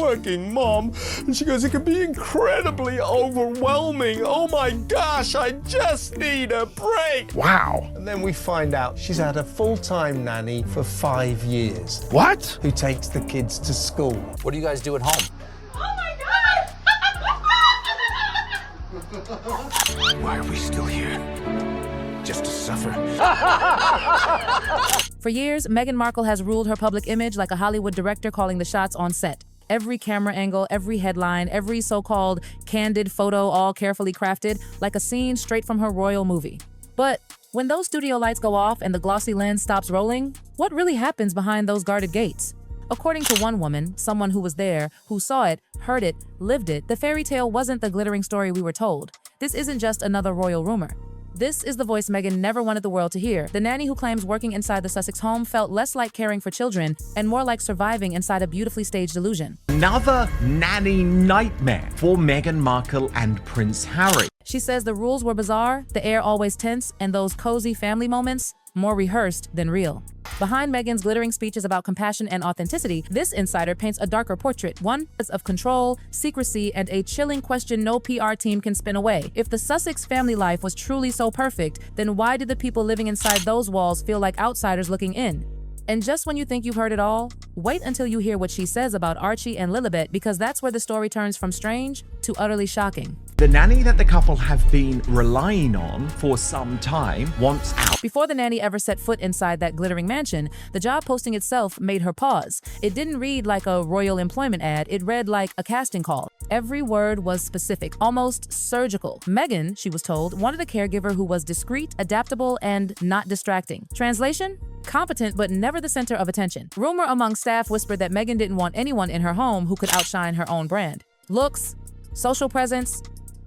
working mom. And she goes, it can be incredibly overwhelming. Oh my gosh, I just need a break. Wow. And then we find out she's had a full-time nanny for 5 years. What? Who takes the kids to school. What do you guys do at home? Oh my God! Why are we still here? Just to suffer? For years, Meghan Markle has ruled her public image like a Hollywood director calling the shots on set. Every camera angle, every headline, every so-called candid photo, all carefully crafted, like a scene straight from her royal movie. But when those studio lights go off and the glossy lens stops rolling, what really happens behind those guarded gates? According to one woman, someone who was there, who saw it, heard it, lived it, the fairy tale wasn't the glittering story we were told. This isn't just another royal rumor. This is the voice Meghan never wanted the world to hear. The nanny who claims working inside the Sussex home felt less like caring for children and more like surviving inside a beautifully staged illusion. Another nanny nightmare for Meghan Markle and Prince Harry. She says the rules were bizarre, the air always tense, and those cozy family moments more rehearsed than real. Behind Meghan's glittering speeches about compassion and authenticity, this insider paints a darker portrait, one of control, secrecy, and a chilling question no PR team can spin away. If the Sussex family life was truly so perfect, then why did the people living inside those walls feel like outsiders looking in? And just when you think you've heard it all, wait until you hear what she says about Archie and Lilibet, because that's where the story turns from strange to utterly shocking. The nanny that the couple have been relying on for some time wants out. Before the nanny ever set foot inside that glittering mansion, the job posting itself made her pause. It didn't read like a royal employment ad, it read like a casting call. Every word was specific, almost surgical. Meghan, she was told, wanted a caregiver who was discreet, adaptable, and not distracting. Translation? Competent, but never the center of attention. Rumor among staff whispered that Meghan didn't want anyone in her home who could outshine her own brand. Looks, social presence,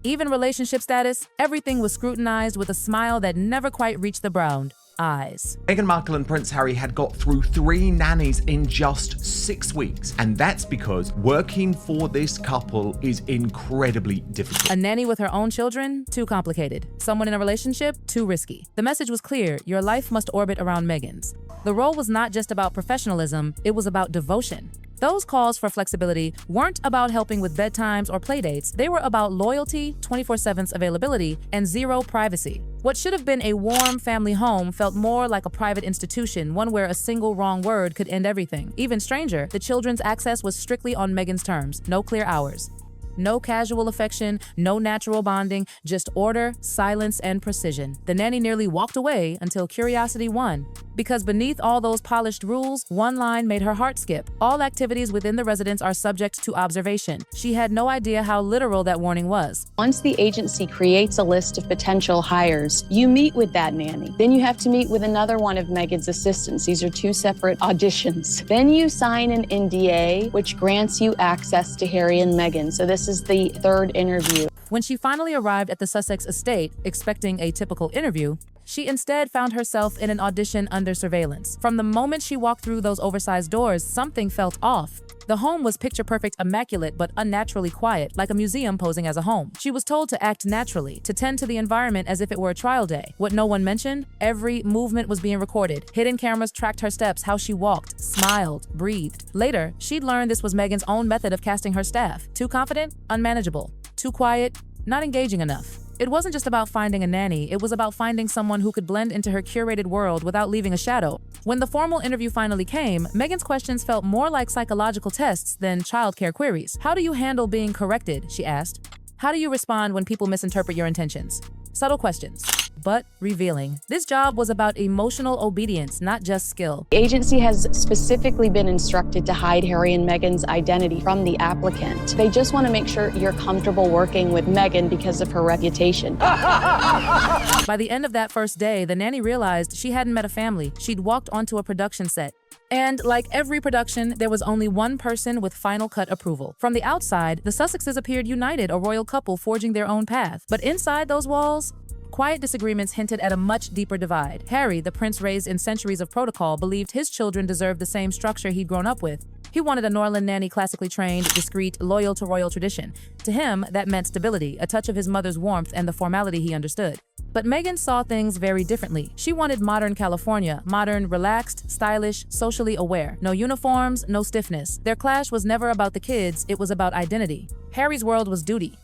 even relationship status, everything was scrutinized with a smile that never quite reached the brown eyes. Meghan Markle and Prince Harry had got through 3 nannies in just 6 weeks, and that's because working for this couple is incredibly difficult. A nanny with her own children? Too complicated. Someone in a relationship? Too risky. The message was clear: your life must orbit around Meghan's. The role was not just about professionalism, it was about devotion. Those calls for flexibility weren't about helping with bedtimes or playdates. They were about loyalty, 24/7 availability, and zero privacy. What should have been a warm family home felt more like a private institution, one where a single wrong word could end everything. Even stranger, the children's access was strictly on Meghan's terms, no clear hours. No casual affection, no natural bonding, just order, silence, and precision. The nanny nearly walked away until curiosity won. Because beneath all those polished rules, one line made her heart skip. All activities within the residence are subject to observation. She had no idea how literal that warning was. Once the agency creates a list of potential hires, you meet with that nanny. Then you have to meet with another one of Meghan's assistants. These are 2 separate auditions. Then you sign an NDA, which grants you access to Harry and Meghan. So this is the 3rd interview. When she finally arrived at the Sussex estate, expecting a typical interview, she instead found herself in an audition under surveillance. From the moment she walked through those oversized doors, something felt off. The home was picture-perfect, immaculate, but unnaturally quiet, like a museum posing as a home. She was told to act naturally, to tend to the environment as if it were a trial day. What no one mentioned? Every movement was being recorded. Hidden cameras tracked her steps, how she walked, smiled, breathed. Later, she'd learned this was Meghan's own method of casting her staff. Too confident? Unmanageable. Too quiet? Not engaging enough. It wasn't just about finding a nanny, it was about finding someone who could blend into her curated world without leaving a shadow. When the formal interview finally came, Meghan's questions felt more like psychological tests than childcare queries. How do you handle being corrected? She asked. How do you respond when people misinterpret your intentions? Subtle questions, but revealing. This job was about emotional obedience, not just skill. The agency has specifically been instructed to hide Harry and Meghan's identity from the applicant. They just want to make sure you're comfortable working with Meghan because of her reputation. By the end of that first day, the nanny realized she hadn't met a family. She'd walked onto a production set. And like every production, there was only one person with final cut approval. From the outside, the Sussexes appeared united, a royal couple forging their own path. But inside those walls, quiet disagreements hinted at a much deeper divide. Harry, the prince raised in centuries of protocol, believed his children deserved the same structure he'd grown up with. He wanted a Norland nanny, classically trained, discreet, loyal to royal tradition. To him, that meant stability, a touch of his mother's warmth, and the formality he understood. But Meghan saw things very differently. She wanted modern California, modern, relaxed, stylish, socially aware. No uniforms, no stiffness. Their clash was never about the kids, it was about identity. Harry's world was duty.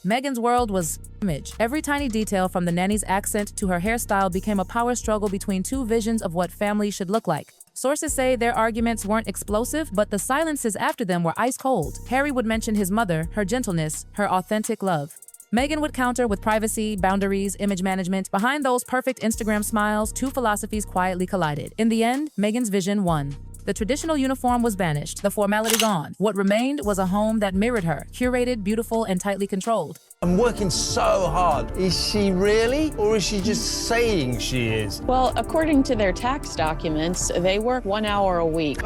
Meghan's world was image. Every tiny detail from the nanny's accent to her hairstyle became a power struggle between two visions of what family should look like. Sources say their arguments weren't explosive, but the silences after them were ice cold. Harry would mention his mother, her gentleness, her authentic love. Meghan would counter with privacy, boundaries, image management. Behind those perfect Instagram smiles, two philosophies quietly collided. In the end, Meghan's vision won. The traditional uniform was banished, the formality gone. What remained was a home that mirrored her, curated, beautiful, and tightly controlled. I'm working so hard. Is she really, or is she just saying she is? Well, according to their tax documents, they work 1 hour a week.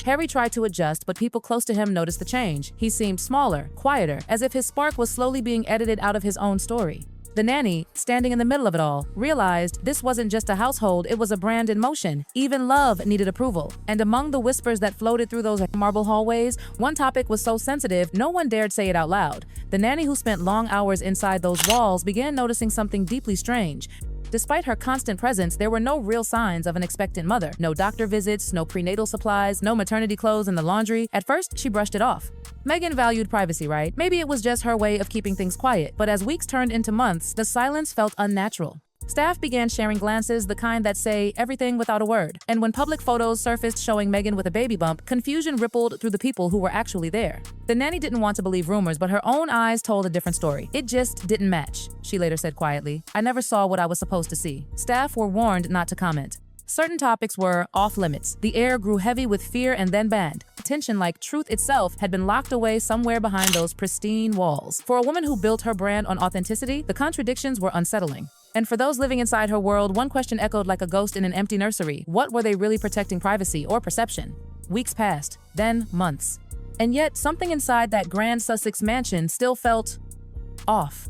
Harry tried to adjust, but people close to him noticed the change. He seemed smaller, quieter, as if his spark was slowly being edited out of his own story. The nanny, standing in the middle of it all, realized this wasn't just a household, it was a brand in motion. Even love needed approval. And among the whispers that floated through those marble hallways, one topic was so sensitive, no one dared say it out loud. The nanny, who spent long hours inside those walls, began noticing something deeply strange. Despite her constant presence, there were no real signs of an expectant mother. No doctor visits, no prenatal supplies, no maternity clothes in the laundry. At first, she brushed it off. Meghan valued privacy, right? Maybe it was just her way of keeping things quiet. But as weeks turned into months, the silence felt unnatural. Staff began sharing glances, the kind that say everything without a word. And when public photos surfaced showing Meghan with a baby bump, confusion rippled through the people who were actually there. The nanny didn't want to believe rumors, but her own eyes told a different story. It just didn't match, she later said quietly. I never saw what I was supposed to see. Staff were warned not to comment. Certain topics were off limits. The air grew heavy with fear and then banned. Tension, like truth itself, had been locked away somewhere behind those pristine walls. For a woman who built her brand on authenticity, the contradictions were unsettling. And for those living inside her world, one question echoed like a ghost in an empty nursery. What were they really protecting, privacy or perception? Weeks passed, then months. And yet, something inside that grand Sussex mansion still felt off.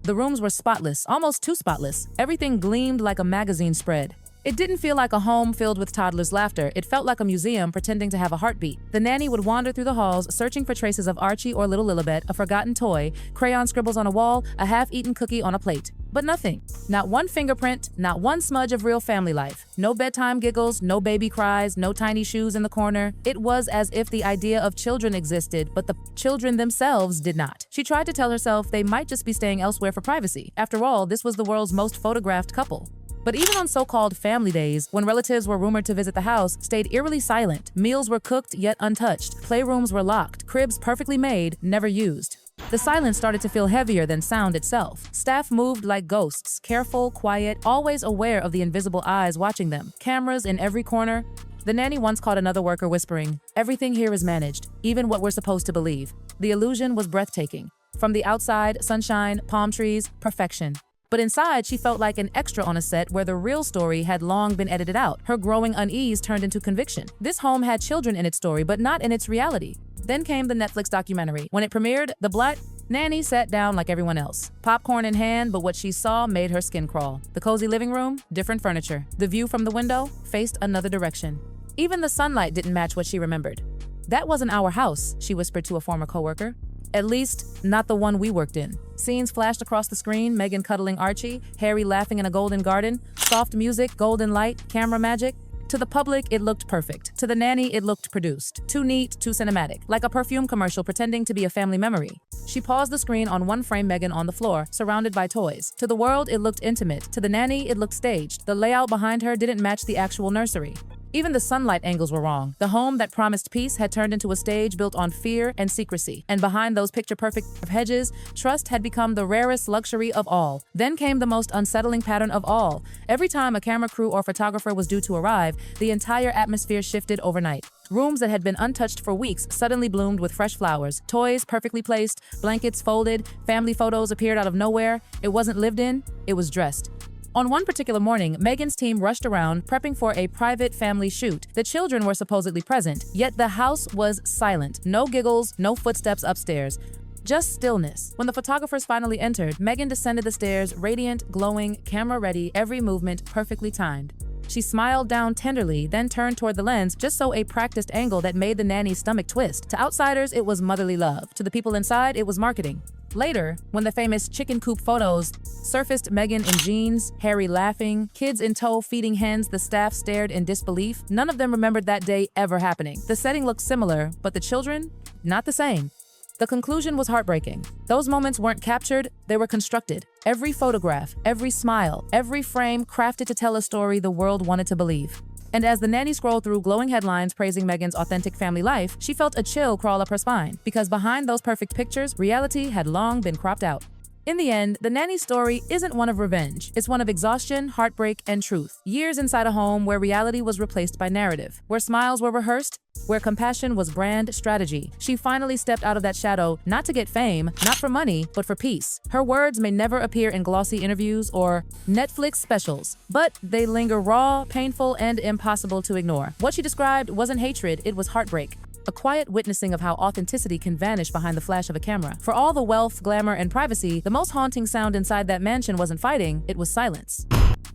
The rooms were spotless, almost too spotless. Everything gleamed like a magazine spread. It didn't feel like a home filled with toddlers' laughter. It felt like a museum pretending to have a heartbeat. The nanny would wander through the halls, searching for traces of Archie or little Lilibet, a forgotten toy, crayon scribbles on a wall, a half-eaten cookie on a plate. But nothing. Not one fingerprint, not one smudge of real family life. No bedtime giggles, no baby cries, no tiny shoes in the corner. It was as if the idea of children existed, but the children themselves did not. She tried to tell herself they might just be staying elsewhere for privacy. After all, this was the world's most photographed couple. But even on so-called family days, when relatives were rumored to visit the house, stayed eerily silent. Meals were cooked yet untouched. Playrooms were locked. Cribs perfectly made, never used. The silence started to feel heavier than sound itself. Staff moved like ghosts, careful, quiet, always aware of the invisible eyes watching them. Cameras in every corner. The nanny once caught another worker whispering, "Everything here is managed, even what we're supposed to believe." The illusion was breathtaking. From the outside, sunshine, palm trees, perfection. But inside, she felt like an extra on a set where the real story had long been edited out. Her growing unease turned into conviction. This home had children in its story, but not in its reality. Then came the Netflix documentary. When it premiered, the Black nanny sat down like everyone else. Popcorn in hand, but what she saw made her skin crawl. The cozy living room, different furniture. The view from the window faced another direction. Even the sunlight didn't match what she remembered. "That wasn't our house," she whispered to a former coworker. "At least, not the one we worked in." Scenes flashed across the screen, Meghan cuddling Archie, Harry laughing in a golden garden, soft music, golden light, camera magic. To the public, it looked perfect. To the nanny, it looked produced. Too neat, too cinematic, like a perfume commercial pretending to be a family memory. She paused the screen on one frame, Meghan on the floor, surrounded by toys. To the world, it looked intimate. To the nanny, it looked staged. The layout behind her didn't match the actual nursery. Even the sunlight angles were wrong. The home that promised peace had turned into a stage built on fear and secrecy. And behind those picture-perfect hedges, trust had become the rarest luxury of all. Then came the most unsettling pattern of all. Every time a camera crew or photographer was due to arrive, the entire atmosphere shifted overnight. Rooms that had been untouched for weeks suddenly bloomed with fresh flowers. Toys perfectly placed, blankets folded, family photos appeared out of nowhere. It wasn't lived in, it was dressed. On one particular morning, Meghan's team rushed around, prepping for a private family shoot. The children were supposedly present, yet the house was silent. No giggles, no footsteps upstairs. Just stillness. When the photographers finally entered, Meghan descended the stairs, radiant, glowing, camera-ready, every movement perfectly timed. She smiled down tenderly, then turned toward the lens, just so a practiced angle that made the nanny's stomach twist. To outsiders, it was motherly love. To the people inside, it was marketing. Later, when the famous chicken coop photos surfaced, Meghan in jeans, Harry laughing, kids in tow feeding hens, the staff stared in disbelief. None of them remembered that day ever happening. The setting looked similar, but the children, not the same. The conclusion was heartbreaking. Those moments weren't captured, they were constructed. Every photograph, every smile, every frame crafted to tell a story the world wanted to believe. And as the nanny scrolled through glowing headlines praising Meghan's authentic family life, she felt a chill crawl up her spine, because behind those perfect pictures, reality had long been cropped out. In the end, the nanny's story isn't one of revenge. It's one of exhaustion, heartbreak, and truth. Years inside a home where reality was replaced by narrative, where smiles were rehearsed, where compassion was brand strategy. She finally stepped out of that shadow, not to get fame, not for money, but for peace. Her words may never appear in glossy interviews or Netflix specials, but they linger raw, painful, and impossible to ignore. What she described wasn't hatred, it was heartbreak. A quiet witnessing of how authenticity can vanish behind the flash of a camera. For all the wealth, glamour, and privacy, the most haunting sound inside that mansion wasn't fighting, it was silence.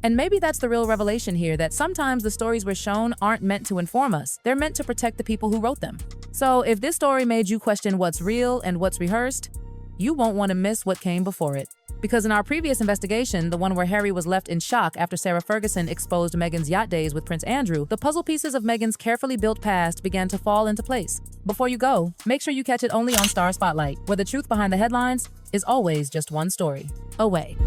And maybe that's the real revelation here, that sometimes the stories we're shown aren't meant to inform us. They're meant to protect the people who wrote them. So if this story made you question what's real and what's rehearsed, you won't want to miss what came before it. Because in our previous investigation, the one where Harry was left in shock after Sarah Ferguson exposed Meghan's yacht days with Prince Andrew, the puzzle pieces of Meghan's carefully built past began to fall into place. Before you go, make sure you catch it only on Star Spotlight, where the truth behind the headlines is always just one story away.